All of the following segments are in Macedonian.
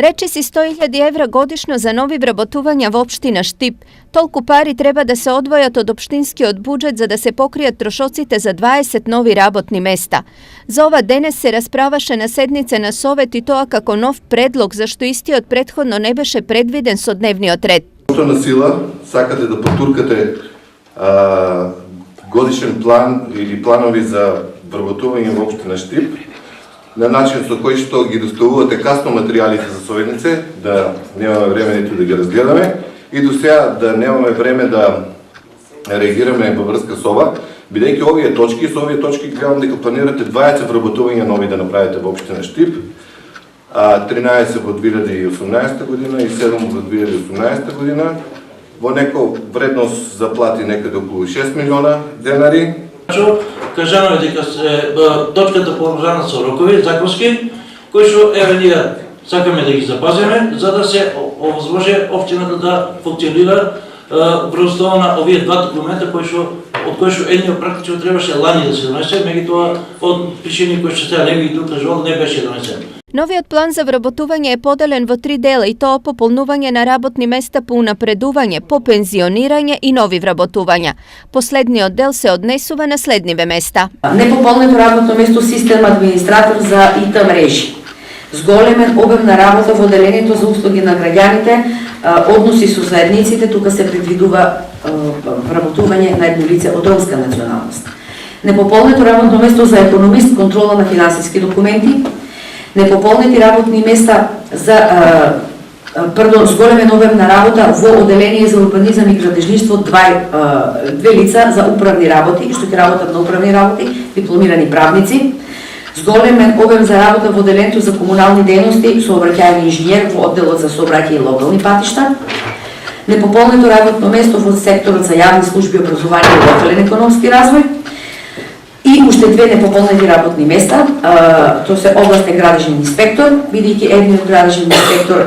Речи си 100.000 евра годишно за нови вработувања во општина Штип. Толку пари треба да се одвојат од општинскиот буџет за да се покријат трошоците за 20 нови работни места. За ова денес се расправаше на седнице на Совет и тоа како нов предлог, зашто истиот претходно не беше предвиден со дневниот ред. На сила сакате да потуркате годишен план или планови за вработување во општина Штип на начин со кој што ги доставувате касно материјалите за Советнице, да немаме време ниту да ги разгледаме и до сега да немаме време да реагираме во врска со ова, бидејќи со овие точки гледам дека планирате 20 вработувања нови да направите во општина Штип, 13 во 2018 година и 7 во 2018 година, во некој вредност заплати некаде околу 6 милиона денари. Кажано е дека точката продолжана со рокови законски, кои што ние сакаме да ги запазиме, за да се овозможи општината да функционира врз тоа на овие два документа од кои што едниот практично требаше лани да се донесе, меѓутоа од причини кои што сега не ги докажувал не беше донесен. Новиот план за вработување е поделен во 3 дела и тоа пополнување на работни места по унапредување, по пензионирање и нови вработувања. Последниот дел се однесува на следниве места. Непополнето работно место систем администратор за ИТ мрежи. Зголемен обем на работа во одделението за услуги на граѓаните, односи со заедниците, тука се предвидува вработување на едно лице од ромска националност. Непополнето работно место за економист, контрола на финансиски документи, непополнети работни места за зголемен обем на работа во одделение за урбанизам и градежништво, две лица за управни работи, што ќе работат на управни работи, дипломирани правници, зголемен обем за работа во одделението за комунални дејности, сообраќајни инженер во одделот за сообраќај и локални патишта, непополнето работно место во секторот за јавни служби, образование и локален економски развој, и уште две непополнети работни места, тоа се областен градежен инспектор, бидејќи едниот градежен инспектор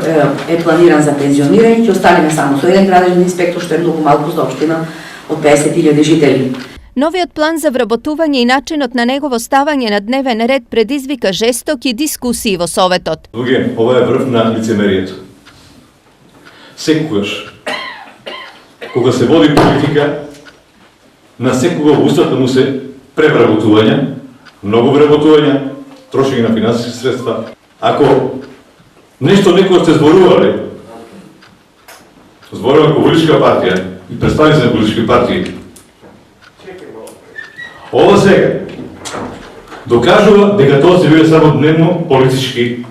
е планиран за пензионирање, ќе останеме само со еден градежен инспектор, што е многу малку за општина од 50.000 жители. Новиот план за вработување и начинот на негово ставање на дневен ред предизвика жестоки дискусии во Советот. Ова е врв на лицемерието. Секогаш, кога се води политика, на секога устата му се превработување, многу вработување, трошење на финансиски средства. Ако нешто некој сте зборуваме како политичка партија и представници на политички партии, ова сега докажува дека тоа се биде само дневно политички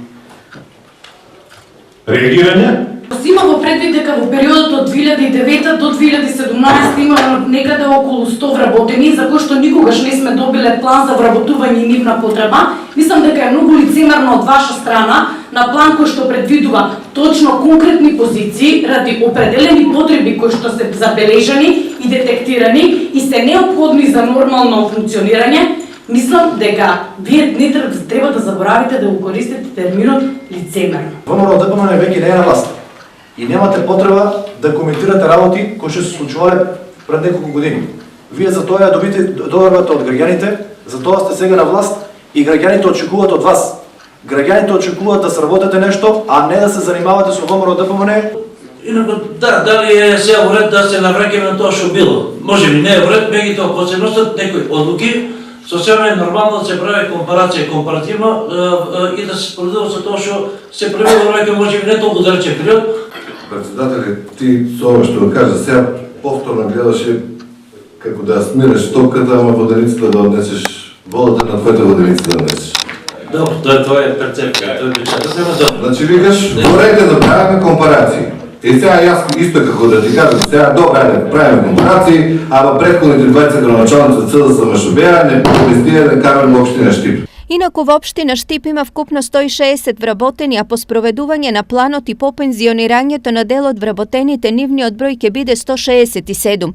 реагирање. Има во предвид дека во периодот од 2009 до 2017 има некаде околу 100 вработени, за кои што никогаш не сме добиле план за вработување и нивна потреба. Мислам дека е многу лицемерно од ваша страна на план кој што предвидува точно конкретни позиции ради определени потреби кои што се забележани и детектирани и се неопходни за нормално функционирање. Мислам дека вие не треба да заборавите да го користите терминот лицемерно. ВМРО ДПМН веќе не е на власт и немате потреба да коментирате работи кои што се случувале пред неколку години. Вие за тоа ја добите довербата од граѓаните, за тоа сте сега на власт и граѓаните очекуваат од вас. Граѓаните очекуваат да сработите нешто, а не да се занимавате со ВМРО ДПМН. Инако, дали е сега во ред да се навраќаме на тоа што било? Може би не е во ред, меѓутоа кога се носат некои одлуки, сосема е нормално да се прави компарација компаративно и да се споредува со тоа што се прави во веќе може би не толку далечен период. Председателе, ти со ова што го кажа, сега повторно гледаше како да смираш топката, ама воденицата да однесеш водата на твојата воденица да однесеш. Добро, тоа е перцепција, тоа е причина. Значи викаш, добре да правиме компарации. И сега јас исто како да ти кажам, сега добре, правиме компарации, ама претходните 20 градоначалници ЦДСМШ не инвестира да караме во општина Штип. Инаку во општина Штип има вкупно 160 вработени, а по спроведување на планот и по пензионирањето на дел од вработените нивниот број ќе биде 167.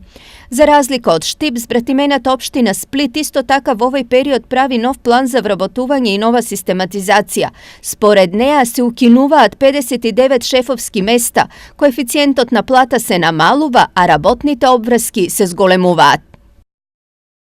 За разлика од Штип, збратимената општина Сплит исто така во овој период прави нов план за вработување и нова систематизација. Според неа се укинуваат 59 шефовски места, коефициентот на плата се намалува, а работните обврски се зголемуваат.